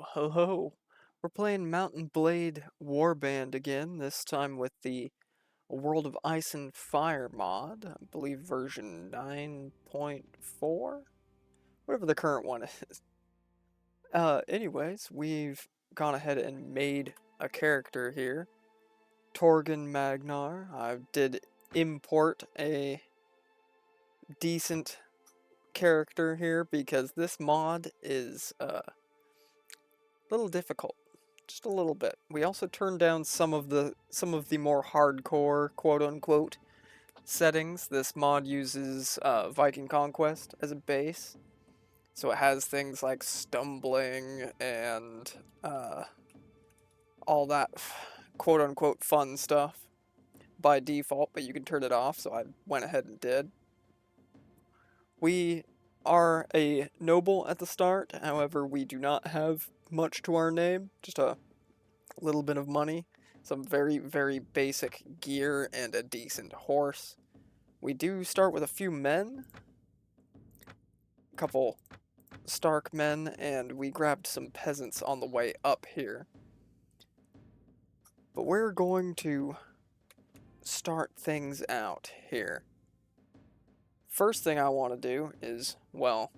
Hello. We're playing Mountain Blade Warband again, this time with the World of Ice and Fire mod. I believe version 9.4? Whatever the current one is. Anyways, we've gone ahead and made a character here. Torghen Magnar. I did import a decent character here because this mod is, little difficult, just a little bit. We also turned down some of the more hardcore quote unquote settings. This mod uses Viking Conquest as a base, so it has things like stumbling and all that quote unquote fun stuff by default, but you can turn it off, so I went ahead and did. We are a noble at the start, however we do not have much to our name, just a little bit of money, some very, very basic gear, and a decent horse. We do start with a few men, a couple Stark men, and we grabbed some peasants on the way up here. But we're going to start things out here. First thing I want to do is, well,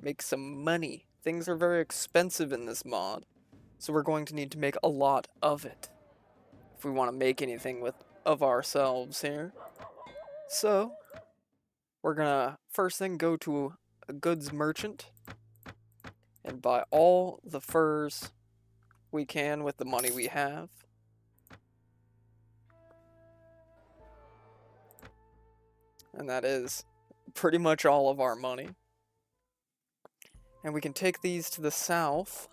make some money. Things are very expensive in this mod, so we're going to need to make a lot of it if we want to make anything of ourselves here. So, we're gonna first thing go to a goods merchant and buy all the furs we can with the money we have. And that is pretty much all of our money. And we can take these to the south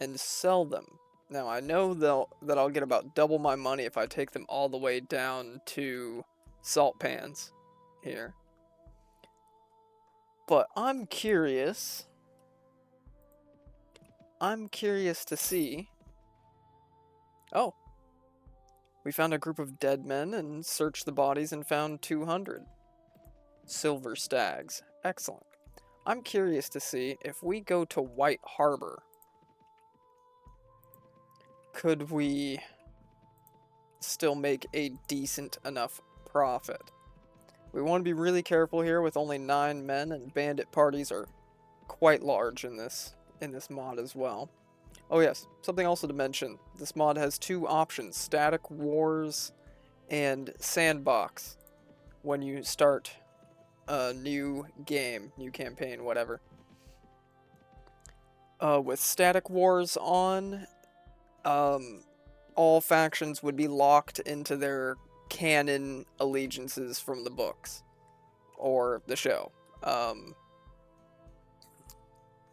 and sell them. Now, I know that I'll get about double my money if I take them all the way down to Salt Pans here. But I'm curious to see... Oh. We found a group of dead men and searched the bodies and found 200 silver stags. Excellent. I'm curious to see if we go to White Harbor, could we still make a decent enough profit? We want to be really careful here with only 9 men, and bandit parties are quite large in this mod as well. Oh yes, something also to mention, this mod has 2 options, Static Wars and Sandbox, when you start a new game, new campaign, whatever. With Static Wars on, all factions would be locked into their canon allegiances from the books or the show.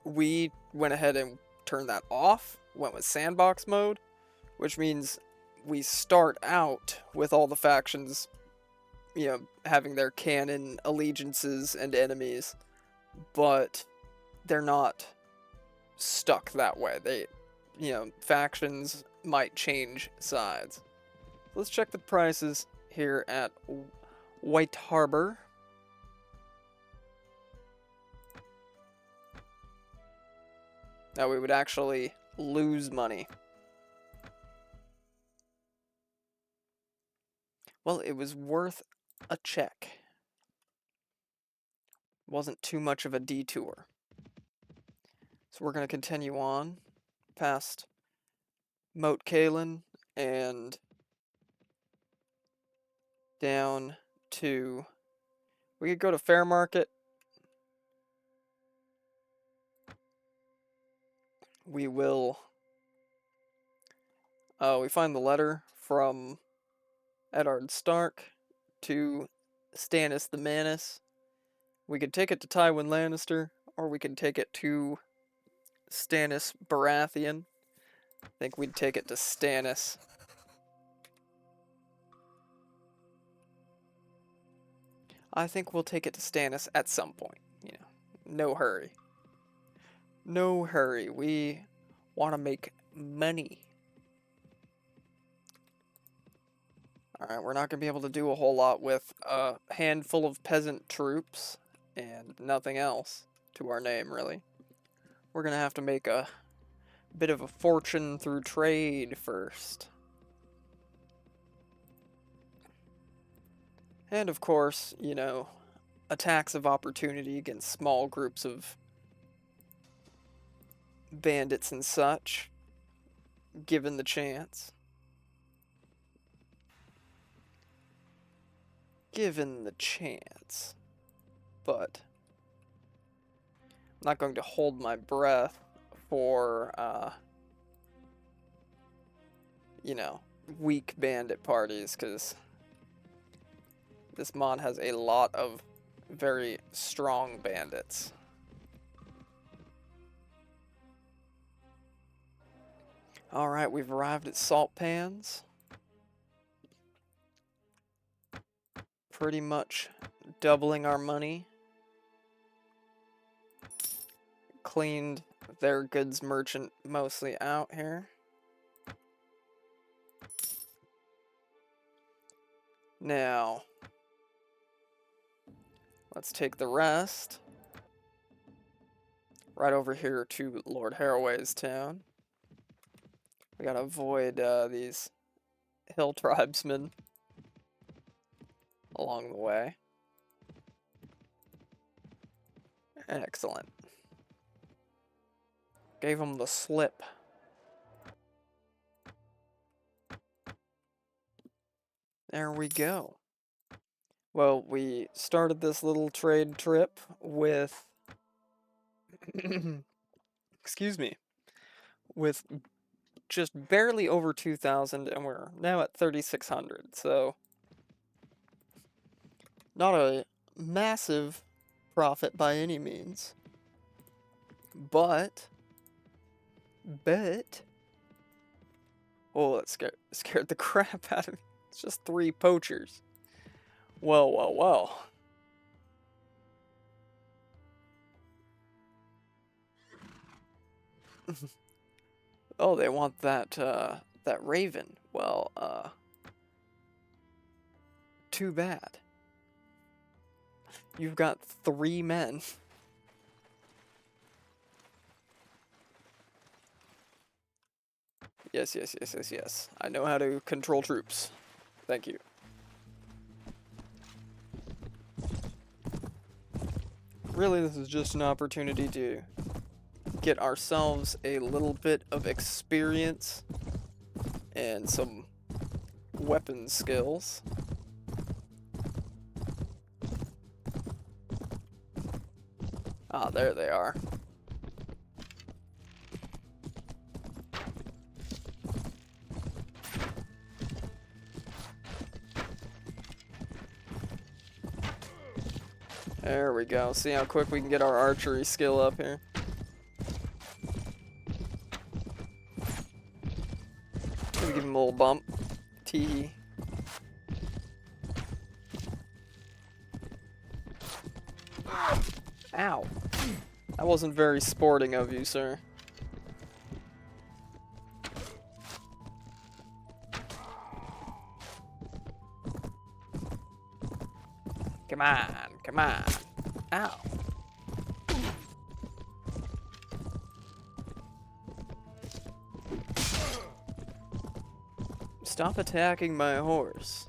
We went ahead and turned that off, went with sandbox mode, which means we start out with all the factions, you know, having their canon allegiances and enemies, but they're not stuck that way. They, you know, factions might change sides. Let's check the prices here at White Harbor. Now we would actually lose money. Well, it was worth a check. Wasn't too much of a detour. So we're going to continue on past Moat Kalen and down to... We could go to Fair Market. We will... we find the letter from Eddard Stark to Stannis the Manus. We could take it to Tywin Lannister, or we could take it to Stannis Baratheon. I think we'd take it to Stannis. I think we'll take it to Stannis at some point. You know, no hurry. No hurry. We want to make money. Alright, we're not going to be able to do a whole lot with a handful of peasant troops and nothing else to our name, really. We're going to have to make a bit of a fortune through trade first. And of course, you know, attacks of opportunity against small groups of bandits and such, given the chance. Given the chance. But I'm not going to hold my breath for, you know, weak bandit parties, because this mod has a lot of very strong bandits. Alright, we've arrived at Salt Pans. Pretty much doubling our money. Cleaned their goods merchant mostly out here. Now, let's take the rest right over here to Lord Haraway's town. We gotta avoid these hill tribesmen along the way. Excellent. Gave them the slip. There we go. Well, we started this little trade trip with excuse me, with just barely over 2,000, and we're now at 3,600, so not a massive profit by any means, but oh, that scared the crap out of me. It's just 3 poachers. Well, well, well. Oh, they want that, that raven. Well, too bad. You've got 3 men. Yes, yes, yes, yes, yes. I know how to control troops. Thank you. Really, this is just an opportunity to get ourselves a little bit of experience and some weapon skills. Ah, there they are. There we go. See how quick we can get our archery skill up here. Maybe give him a little bump. Tee. Ow. That wasn't very sporting of you, sir. Come on, come on. Ow. Stop attacking my horse.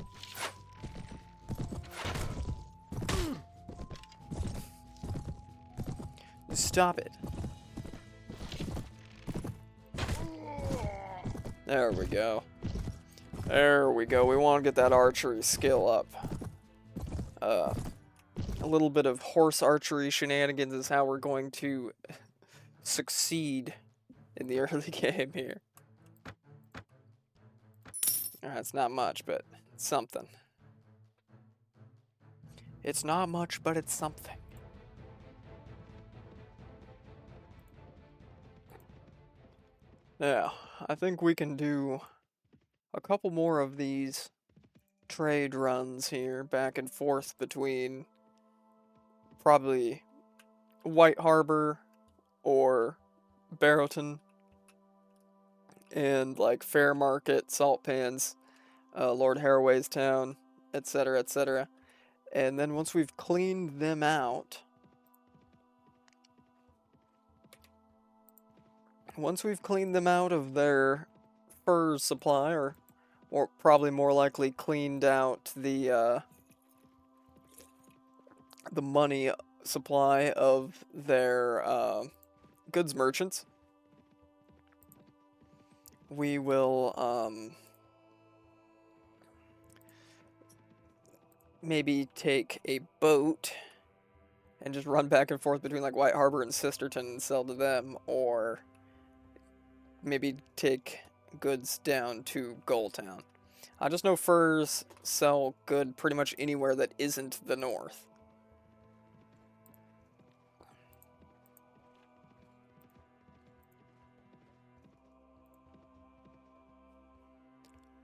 Stop it. There we go. There we go. We want to get that archery skill up. A little bit of horse archery shenanigans is how we're going to succeed in the early game here. Alright, it's not much, but it's something. It's not much, but it's something. Now, I think we can do a couple more of these trade runs here, back and forth between probably White Harbor or Barrowton and like Fair Market, Salt Pans, Lord Haraway's town, etc., etc. And then once we've cleaned them out, once we've cleaned them out of their fur supply, or probably more likely cleaned out the money supply of their goods merchants, we will maybe take a boat and just run back and forth between like White Harbor and Sisterton and sell to them, or maybe take goods down to Gulltown. I just know furs sell good pretty much anywhere that isn't the north.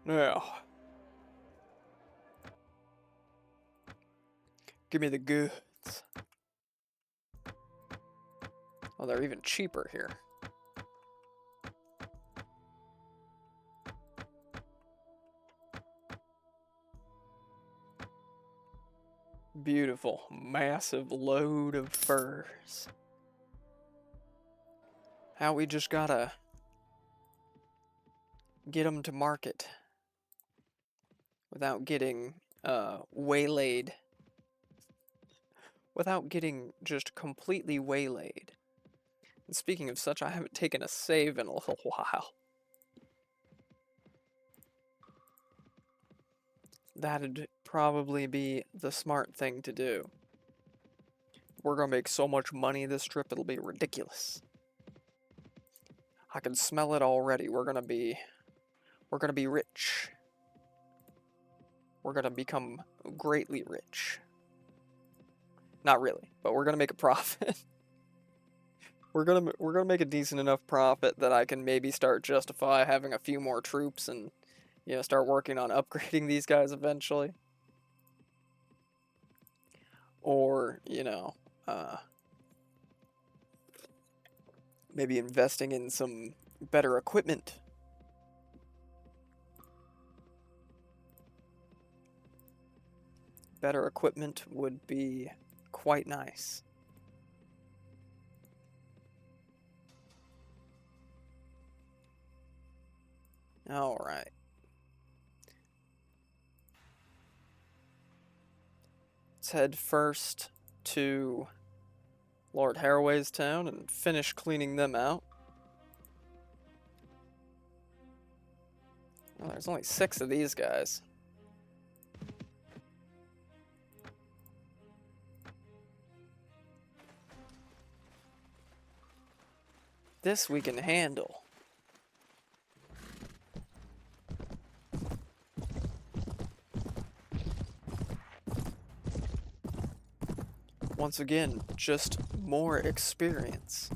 Now, give me the goods. Oh, they're even cheaper here. Beautiful, massive load of furs. How we just gotta get them to market without getting waylaid. Without getting just completely waylaid. And speaking of such, I haven't taken a save in a little while. That'd probably be the smart thing to do. We're gonna make so much money this trip, it'll be ridiculous. I can smell it already. We're gonna be rich. We're gonna become greatly rich. Not really, but we're gonna make a profit. we're gonna make a decent enough profit that I can maybe start justify having a few more troops and, you know, start working on upgrading these guys eventually. Or, you know, maybe investing in some better equipment. Better equipment would be quite nice. All right. Let's head first to Lord Haraway's town and finish cleaning them out. Well, there's only 6 of these guys. This we can handle. Once again, just more experience.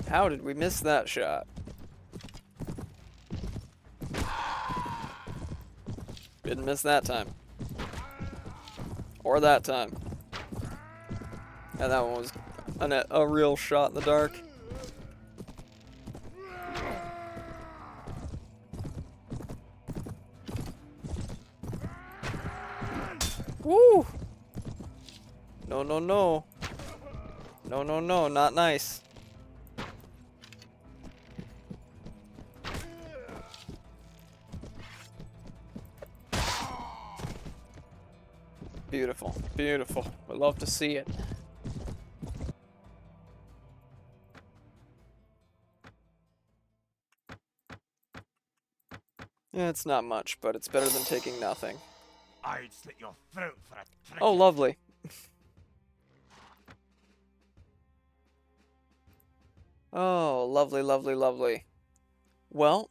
How did we miss that shot? Didn't miss that time. Or that time. And that one was a real shot in the dark. Woo! No, no, no. No, no, no, not nice. Beautiful, beautiful. We love to see it. Yeah, it's not much, but it's better than taking nothing. I'd slit your throat for a trick. Oh, lovely. Oh, lovely, lovely, lovely. Well,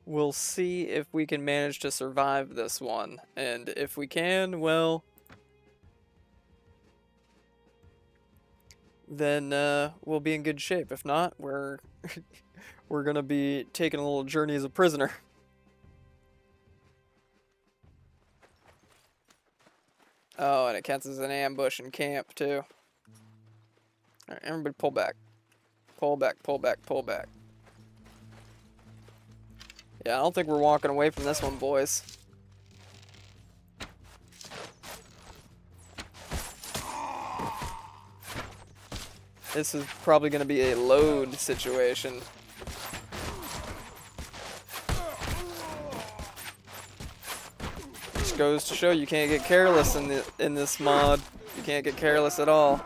we'll see if we can manage to survive this one. And if we can, well, then we'll be in good shape. If not, we're we're gonna be taking a little journey as a prisoner. Oh, and it counts as an ambush in camp too. Alright, everybody pull back. Pull back, pull back, pull back. Yeah, I don't think we're walking away from this one, boys. This is probably going to be a load situation. Just goes to show you can't get careless in this mod. You can't get careless at all.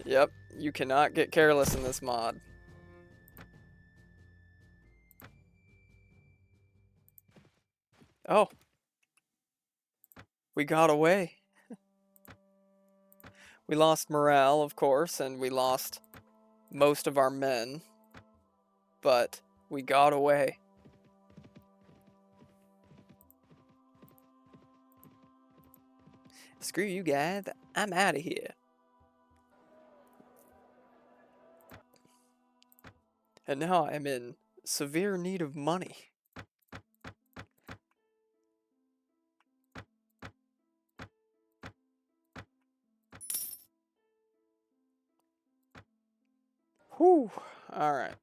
Yep, you cannot get careless in this mod. Oh. We got away. We lost morale, of course, and we lost most of our men. But we got away. Screw you guys, I'm out of here. And now I'm in severe need of money. Whew, alright.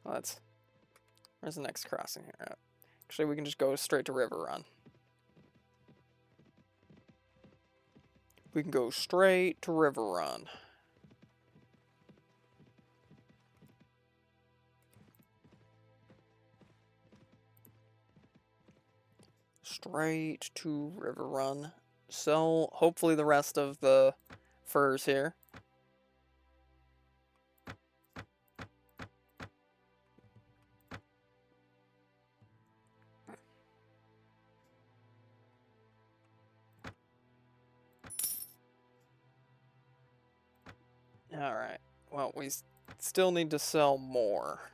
Where's the next crossing here at? Actually, we can just go straight to River Run. We can go straight to River Run. Straight to River Run. Sell, hopefully, the rest of the furs here. Alright, well, we still need to sell more.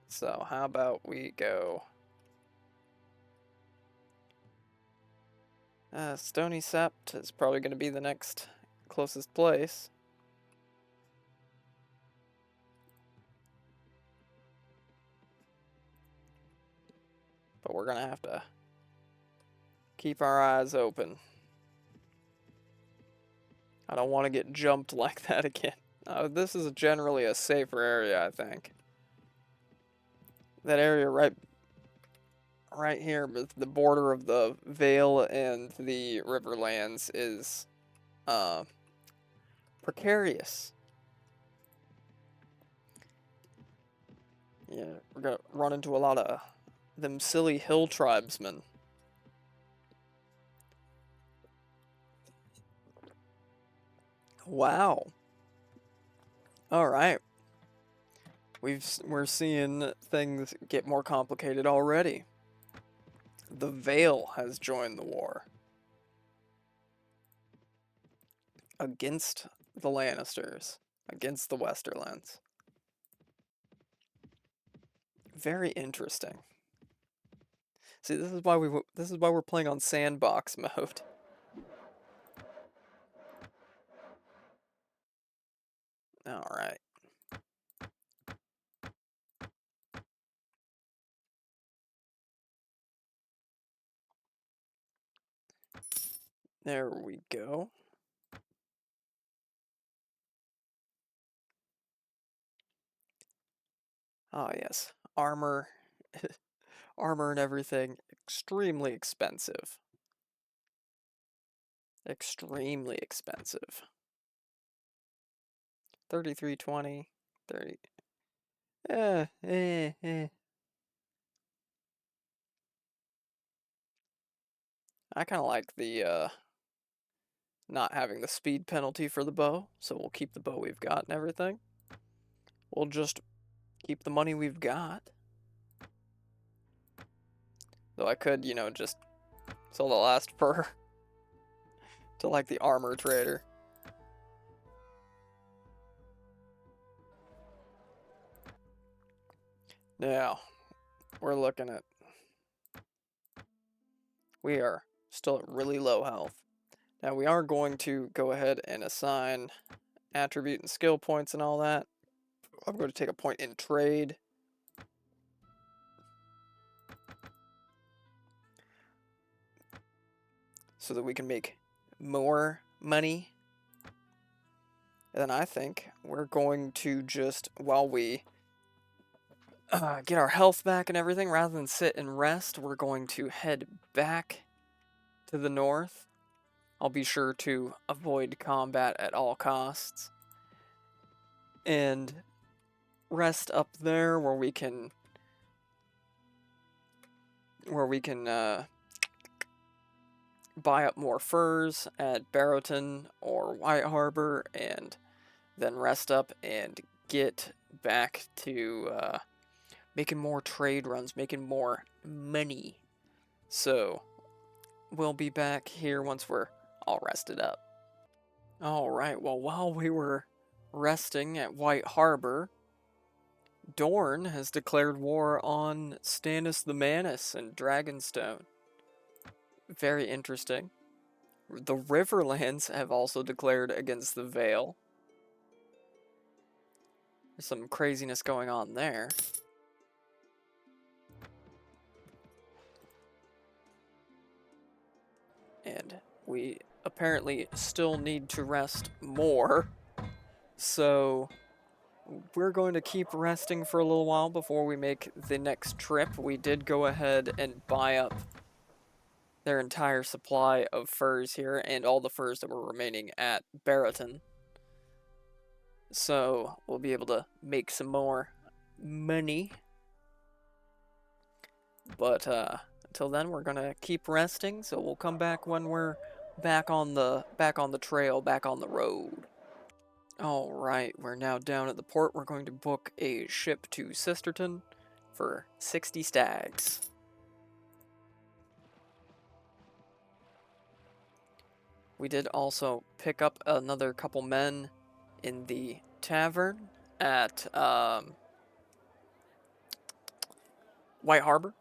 So, how about we go... Stony Sept is probably going to be the next closest place. But we're going to have to keep our eyes open. I don't want to get jumped like that again. This is generally a safer area, I think. That area right here, with the border of the Vale and the Riverlands, is precarious. Yeah, we're gonna run into a lot of them silly hill tribesmen. Wow. All right. We're seeing things get more complicated already. The Vale has joined the war against the Lannisters, against the Westerlands. Very interesting. See, this is why we're playing on sandbox mode. All right. There we go. Ah, yes. Armor. Armor and everything. Extremely expensive. Extremely expensive. 3320. 30. I kind of like the, not having the speed penalty for the bow, so we'll keep the bow we've got and everything. We'll just keep the money we've got. Though I could, just sell the last fur to, like, the armor trader. Now, we're looking at... We are still at really low health. Now, we are going to go ahead and assign attribute and skill points and all that. I'm going to take a point in trade. so that we can make more money. And then I think we're going to just, while we get our health back and everything, rather than sit and rest, we're going to head back to the north. I'll be sure to avoid combat at all costs. And rest up there where we can buy up more furs at Barrowton or White Harbor, and then rest up and get back to making more trade runs, making more money. So we'll be back here once we're all rested up. Alright, well, while we were resting at White Harbor, Dorne has declared war on Stannis the Manus and Dragonstone. Very interesting. The Riverlands have also declared against the Vale. There's some craziness going on there. And we apparently still need to rest more. So we're going to keep resting for a little while before we make the next trip. We did go ahead and buy up their entire supply of furs here and all the furs that were remaining at Barrowton. So we'll be able to make some more money. But until then, we're gonna keep resting. So we'll come back when we're back on the trail, back on the road. All right, we're now down at the port. We're going to book a ship to Sisterton for 60 stags. We did also pick up another couple men in the tavern at White Harbor.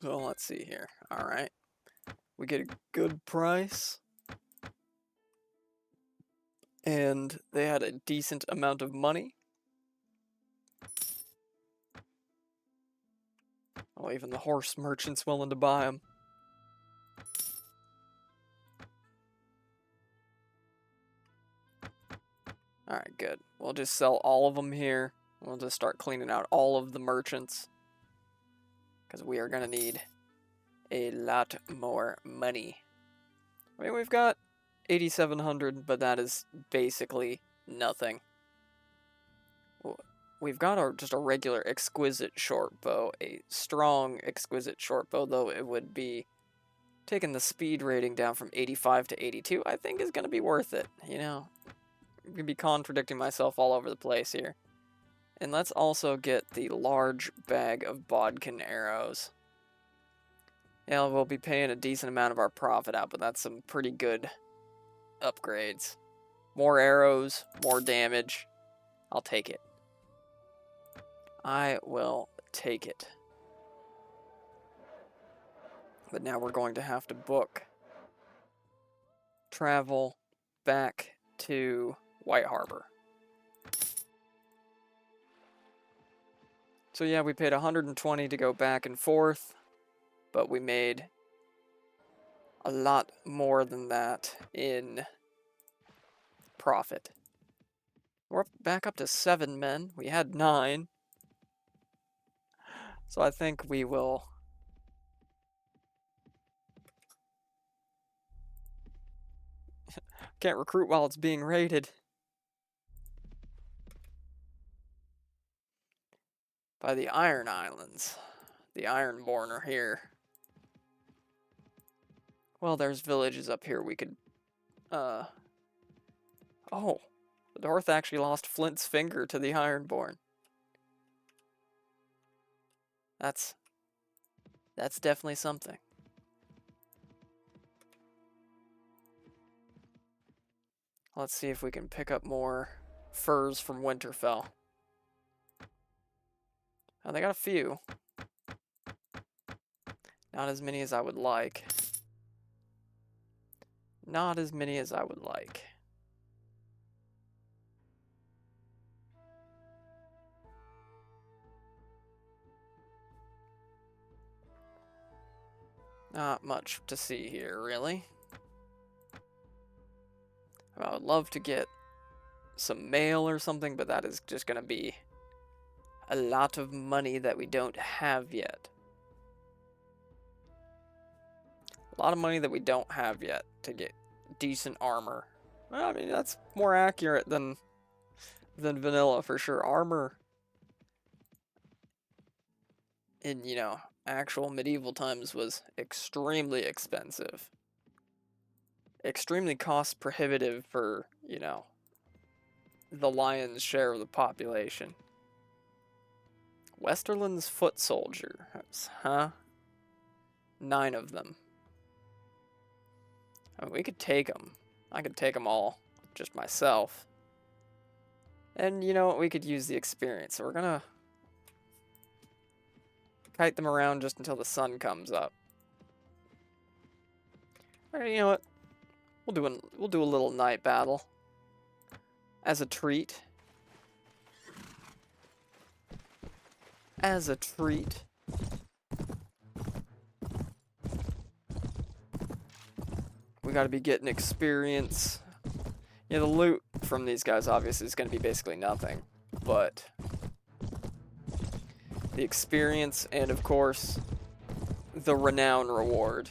So let's see here. All right. We get a good price. And they had a decent amount of money. Oh, even the horse merchant's willing to buy them. Alright, good. We'll just sell all of them here. We'll just start cleaning out all of the merchants. Because we are going to need a lot more money. I mean, we've got 8,700, but that is basically nothing. We've got just a regular exquisite short bow, a strong exquisite short bow, though it would be taking the speed rating down from 85 to 82, I think is going to be worth it, you know? I'm going to be contradicting myself all over the place here. And let's also get the large bag of bodkin arrows. Yeah, we'll be paying a decent amount of our profit out, but that's some pretty good upgrades. More arrows, more damage. I'll take it. I will take it. But now we're going to have to book travel back to White Harbor. So yeah, we paid 120 to go back and forth, but we made a lot more than that in profit. We're back up to 7 men. We had 9. So I think we will can't recruit while it's being raided. By the Iron Islands. The Ironborn are here. Well, there's villages up here we could, Oh, the North actually lost Flint's finger to the Ironborn. That's definitely something. Let's see if we can pick up more furs from Winterfell. Oh, they got a few. Not as many as I would like. Not as many as I would like. Not much to see here, really. I would love to get some mail or something, but that is just going to be a lot of money that we don't have yet. A lot of money that we don't have yet to get decent armor. Well, I mean, that's more accurate than vanilla for sure. Armor in, you know, actual medieval times was extremely expensive. Extremely cost prohibitive for, you know, the lion's share of the population. Westerland's foot soldier. Huh? 9 of them. I mean, we could take them. I could take them all, just myself. And you know what? We could use the experience. So we're gonna kite them around just until the sun comes up. Alright, you know what? We'll do a little night battle as a treat. As a treat. We gotta be getting experience. Yeah, the loot from these guys obviously is gonna be basically nothing, but the experience and of course the renown reward.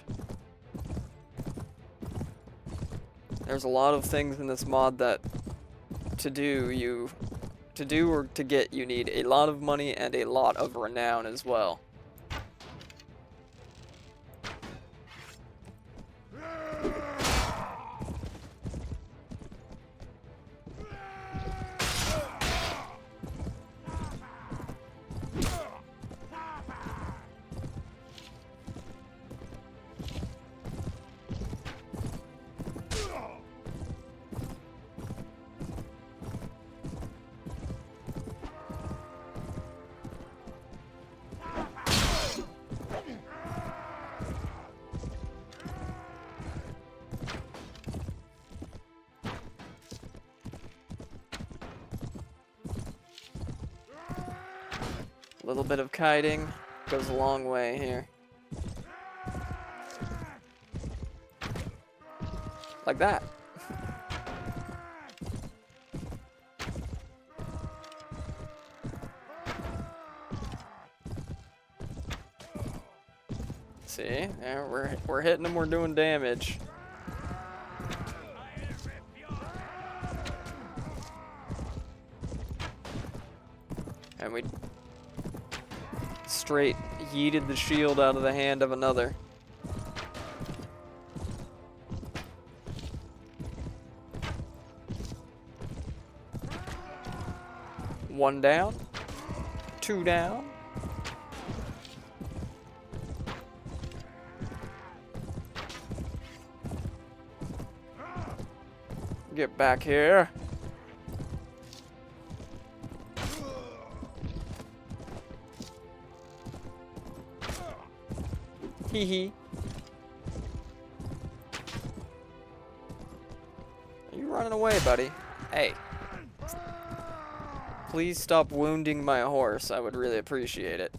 There's a lot of things in this mod that to do or to get you need a lot of money and a lot of renown as well. A little bit of kiting goes a long way here. Like that. See, yeah, we're hitting them, we're doing damage. And we straight yeeted the shield out of the hand of another. One down, 2 down. Get back here. Hee hee. Are you running away, buddy? Hey. Please stop wounding my horse. I would really appreciate it.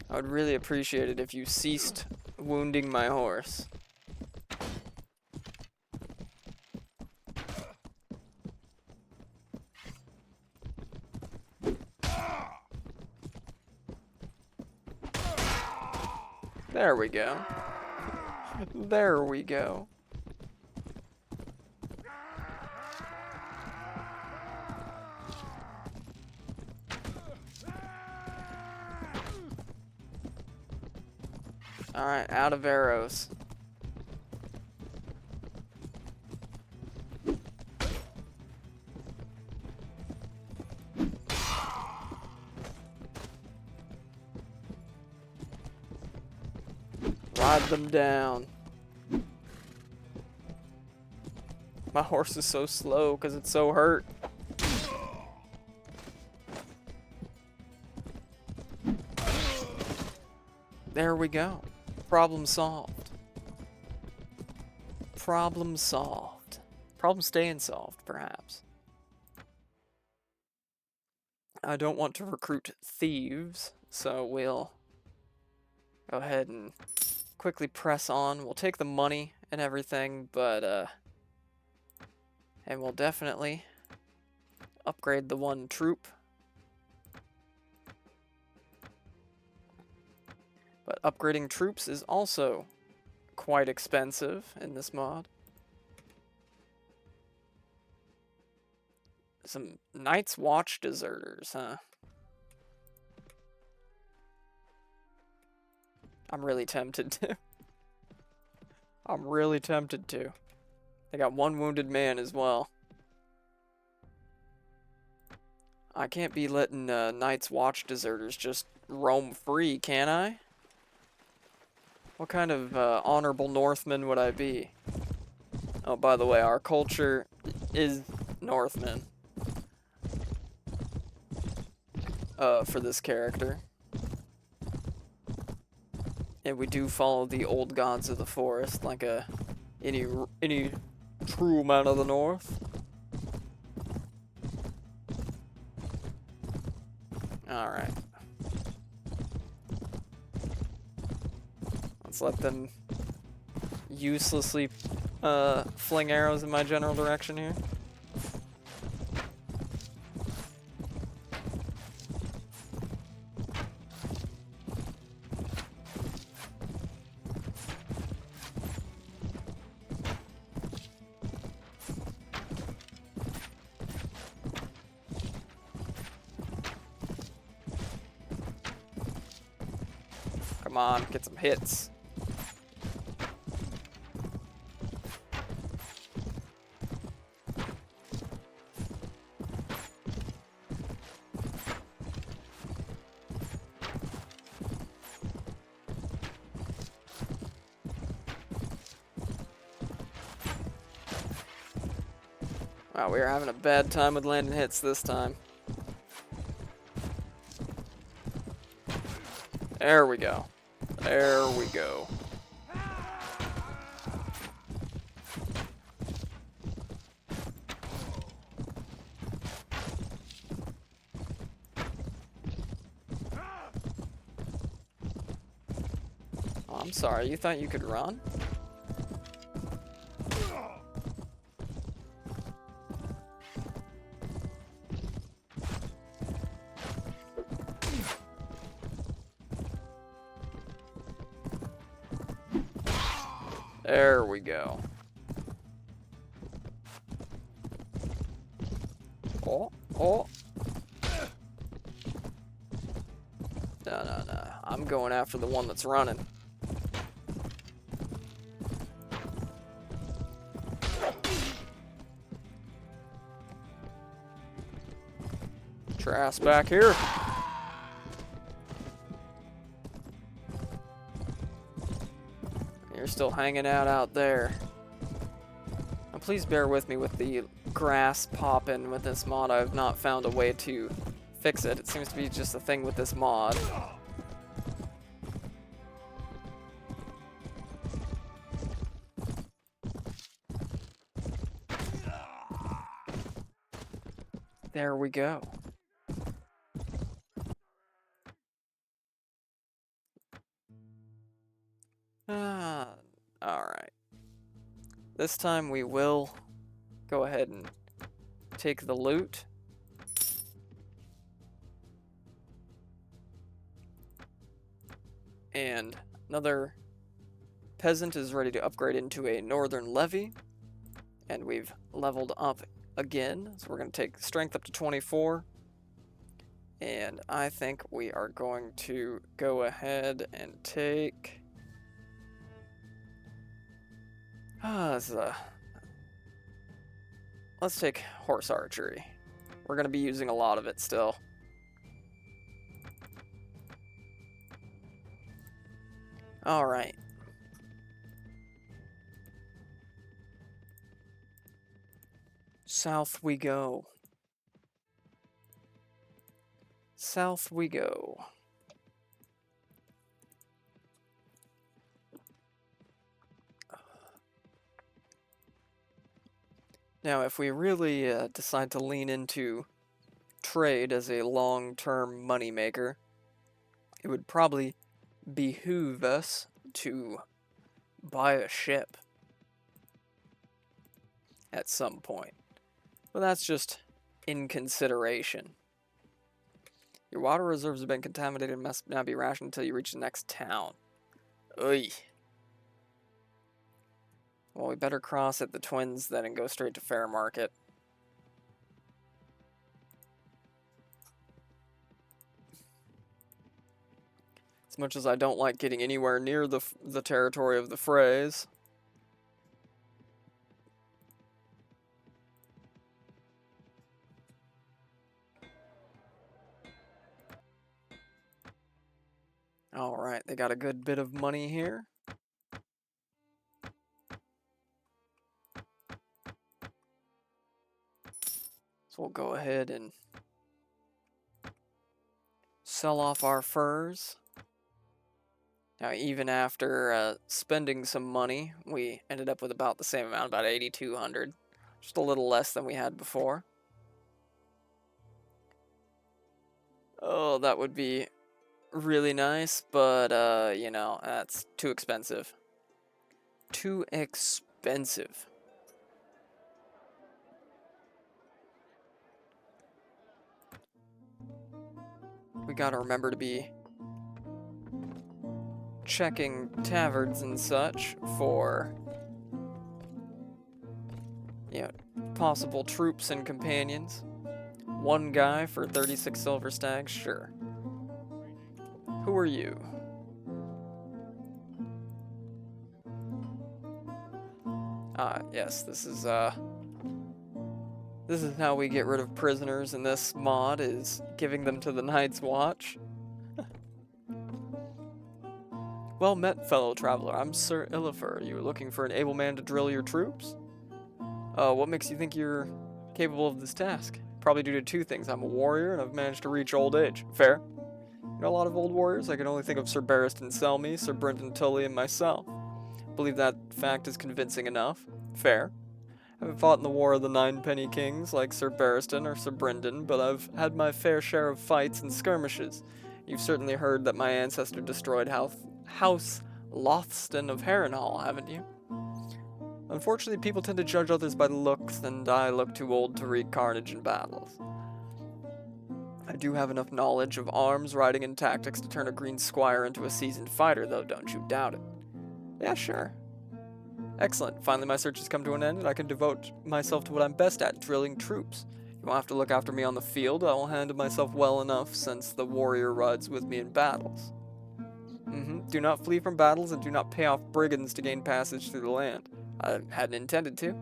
I would really appreciate it if you ceased wounding my horse. There we go. There we go. Alright, out of arrows. Ride them down. My horse is so slow because it's so hurt. There we go. Problem solved. Problem solved. Problem staying solved, perhaps. I don't want to recruit thieves, so we'll go ahead and quickly press on. We'll take the money and everything, but and we'll definitely upgrade the one troop. But upgrading troops is also quite expensive in this mod. Some Night's Watch deserters, huh? I'm really tempted to. I'm really tempted to. They got one wounded man as well. I can't be letting Night's Watch deserters just roam free, can I? What kind of honorable Northman would I be? Oh, by the way, our culture is Northman. For this character. And we do follow the old gods of the forest, like any true man of the North. Alright. Let's let them uselessly fling arrows in my general direction here. Come on, get some hits. Wow, we are having a bad time with landing hits this time. There we go. There we go. Oh, I'm sorry, you thought you could run? There we go. Oh, oh. No. I'm going after the one that's running. Trash back here. You're still hanging out there. Now please bear with me with the grass popping with this mod. I have not found a way to fix it. It seems to be just a thing with this mod. There we go. Alright. This time we will go ahead and take the loot. And another peasant is ready to upgrade into a northern levy. And we've leveled up again. So we're going to take strength up to 24. And I think we are going to go ahead and take... let's take horse archery. We're going to be using a lot of it still. Alright. South we go. South we go. Now, if we really decide to lean into trade as a long-term moneymaker, it would probably behoove us to buy a ship at some point. But that's just in consideration. Your water reserves have been contaminated and must now be rationed until you reach the next town. Oy. Well, we better cross at the Twins then and go straight to Fair Market. As much as I don't like getting anywhere near the territory of the Freys. Alright, they got a good bit of money here. So we'll go ahead and sell off our furs. Now, even after spending some money, we ended up with about the same amount, about 8,200. Just a little less than we had before. Oh, that would be really nice, but, you know, that's too expensive. Too expensive. We gotta remember to be checking taverns and such for, you know, possible troops and companions. One guy for 36 silver stags, sure. Who are you? Ah, yes, this is how we get rid of prisoners in this mod, is giving them to the Night's Watch. Well met, fellow traveler. I'm Sir Illifer. You were looking for an able man to drill your troops? What makes you think you're capable of this task? Probably due to two things. I'm a warrior, and I've managed to reach old age. Fair? You know a lot of old warriors? I can only think of Sir Barristan Selmy, Sir Brenton Tully, and myself. Believe that fact is convincing enough. Fair. I haven't fought in the War of the Ninepenny Kings like Sir Barristan or Sir Brendan, but I've had my fair share of fights and skirmishes. You've certainly heard that my ancestor destroyed House Lothston of Harrenhal, haven't you? Unfortunately, people tend to judge others by looks, and I look too old to read carnage in battles. I do have enough knowledge of arms, riding, and tactics to turn a green squire into a seasoned fighter, though don't you doubt it. Yeah, sure. Excellent. Finally, my search has come to an end, and I can devote myself to what I'm best at, drilling troops. You won't have to look after me on the field. I will handle myself well enough, since the warrior rides with me in battles. Do not flee from battles, and do not pay off brigands to gain passage through the land. I hadn't intended to.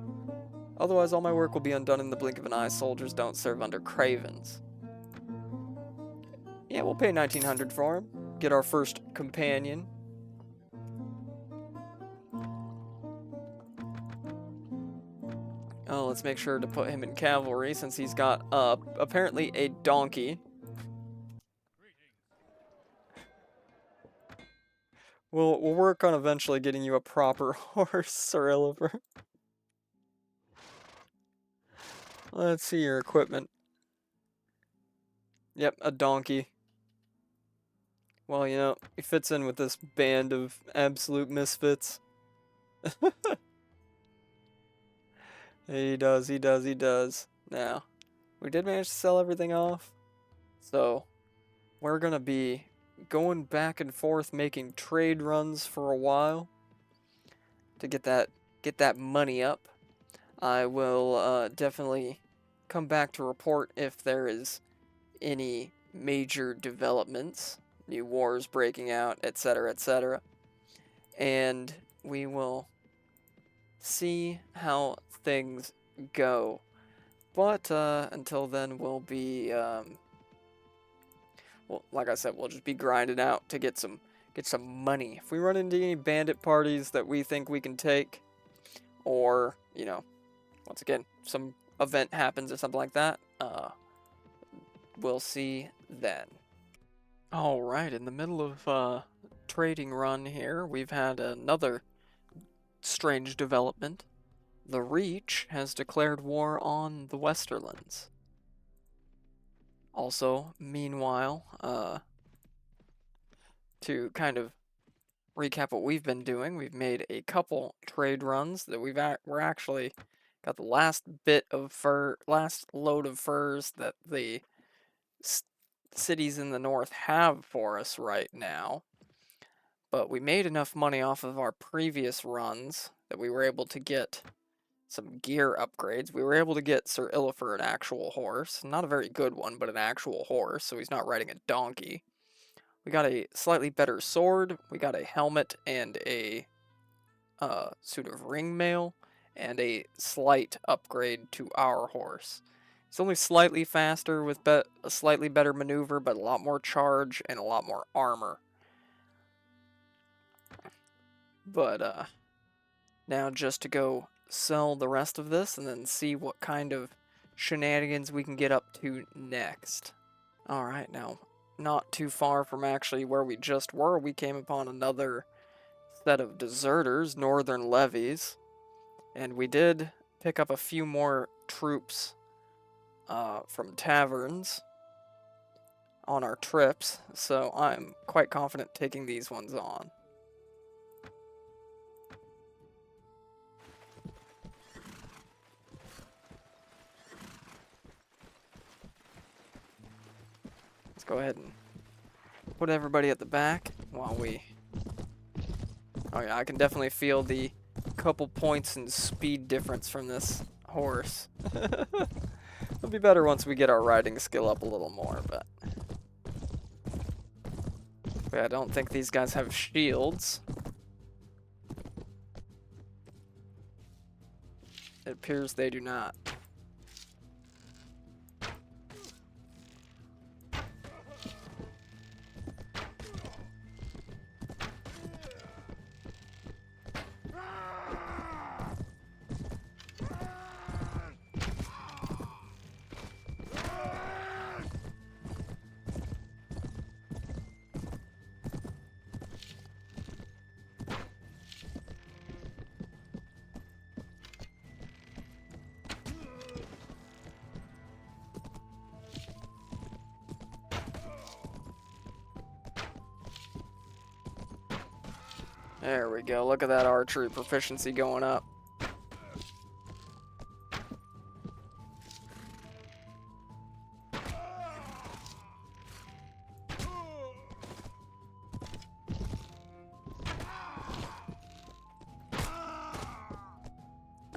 Otherwise, all my work will be undone in the blink of an eye. Soldiers don't serve under cravens. Yeah, we'll pay 1,900 for him. Get our first companion. Oh, let's make sure to put him in cavalry, since he's got, apparently a donkey. We'll work on eventually getting you a proper horse, Sir Illiver. Let's see your equipment. Yep, a donkey. Well, you know, he fits in with this band of absolute misfits. He does, he does, he does. Now, we did manage to sell everything off. So, we're gonna be going back and forth making trade runs for a while to get that money up. I will definitely come back to report if there is any major developments, new wars breaking out, etc., etc. And we will see how things go. But until then, we'll be well, like I said, we'll just be grinding out to get some money. If we run into any bandit parties that we think we can take, or, you know, once again, some event happens or something like that, we'll see then. Alright, in the middle of trading run here, we've had another strange development. The Reach has declared war on the Westerlands. Also, meanwhile, to kind of recap what we've been doing, we've made a couple trade runs that we're actually got the last load of furs that the cities in the north have for us right now. But we made enough money off of our previous runs that we were able to get some gear upgrades. We were able to get Sir Illifer an actual horse. Not a very good one, but an actual horse, so he's not riding a donkey. We got a slightly better sword. We got a helmet and a suit of ring mail, and a slight upgrade to our horse. It's only slightly faster with a slightly better maneuver, but a lot more charge and a lot more armor. But now just to go sell the rest of this and then see what kind of shenanigans we can get up to next. Alright, now, not too far from actually where we just were, we came upon another set of deserters, northern levies, and we did pick up a few more troops from taverns on our trips, so I'm quite confident taking these ones on. Let's go ahead and put everybody at the back while we... Oh yeah, I can definitely feel the couple points in speed difference from this horse. It'll be better once we get our riding skill up a little more, but... I don't think these guys have shields. It appears they do not. There we go. Look at that archery proficiency going up.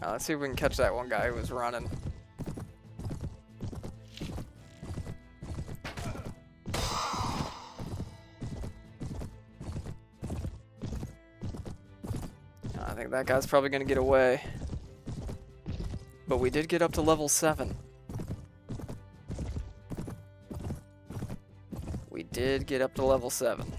Let's see if we can catch that one guy who was running. I think that guy's probably going to get away. But we did get up to level 7. We did get up to level 7.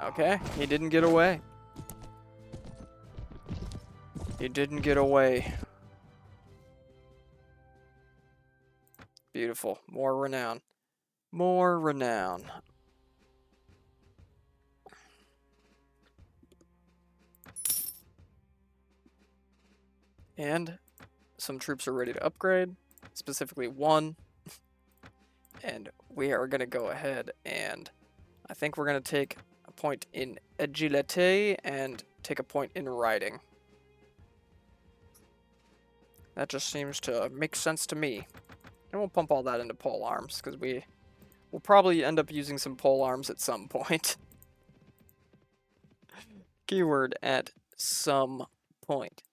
Okay, he didn't get away. He didn't get away. Beautiful. More renown. More renown. And some troops are ready to upgrade, specifically one. And we are going to go ahead and I think we're going to take a point in agility and take a point in riding. That just seems to make sense to me. And we'll pump all that into pole arms, because we'll probably end up using some pole arms at some point. Keyword at some point.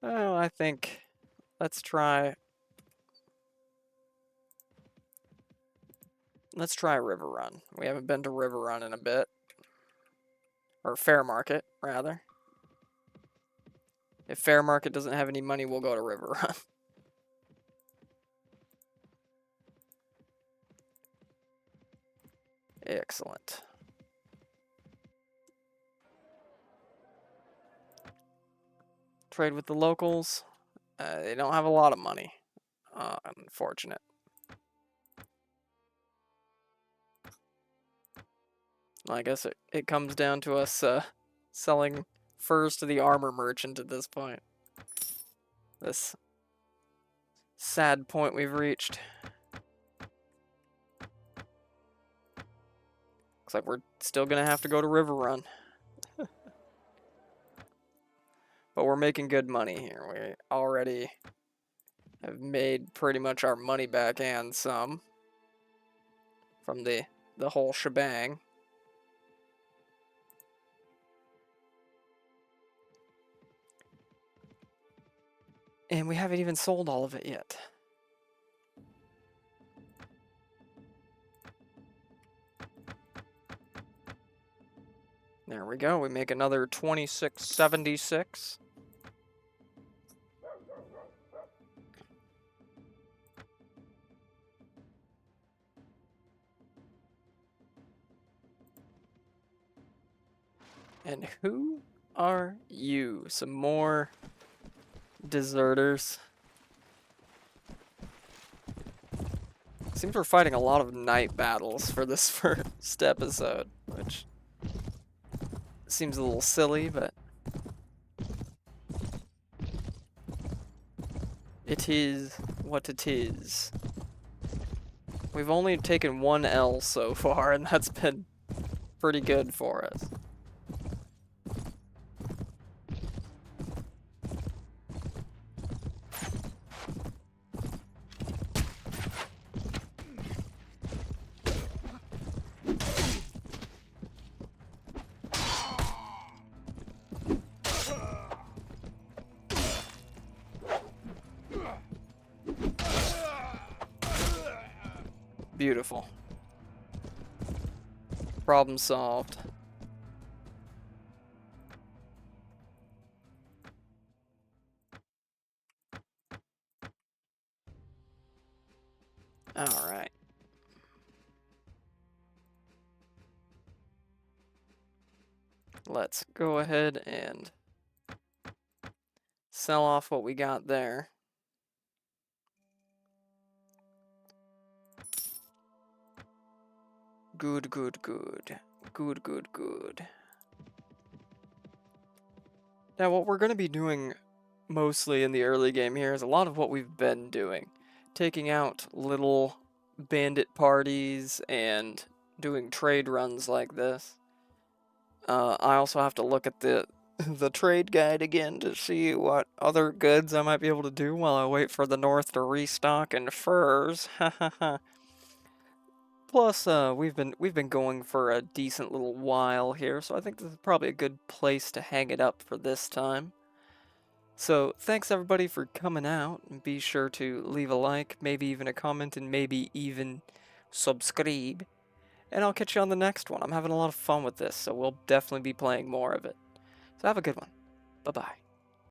Well, I think let's try River Run. We haven't been to River Run in a bit. Or Fair Market, rather. If Fair Market doesn't have any money, we'll go to River Run. Excellent. Trade with the locals. They don't have a lot of money. Unfortunate. I guess it comes down to us selling furs to the armor merchant at this point. This sad point we've reached. Looks like we're still gonna have to go to River Run. But we're making good money here. We already have made pretty much our money back and some from the whole shebang. And we haven't even sold all of it yet. There we go. We make another 2676. And who are you? Some more deserters. Seems we're fighting a lot of night battles for this first episode, which seems a little silly, but it is what it is. We've only taken one L so far, and that's been pretty good for us. Beautiful. Problem solved. All right. Let's go ahead and sell off what we got there. Good, good, good. Good, good, good. Now, what we're going to be doing mostly in the early game here is a lot of what we've been doing. Taking out little bandit parties and doing trade runs like this. I also have to look at the trade guide again to see what other goods I might be able to do while I wait for the North to restock in furs. Plus, we've been going for a decent little while here, so I think this is probably a good place to hang it up for this time. So, thanks everybody for coming out, and be sure to leave a like, maybe even a comment, and maybe even subscribe. And I'll catch you on the next one. I'm having a lot of fun with this, so we'll definitely be playing more of it. So have a good one. Bye-bye.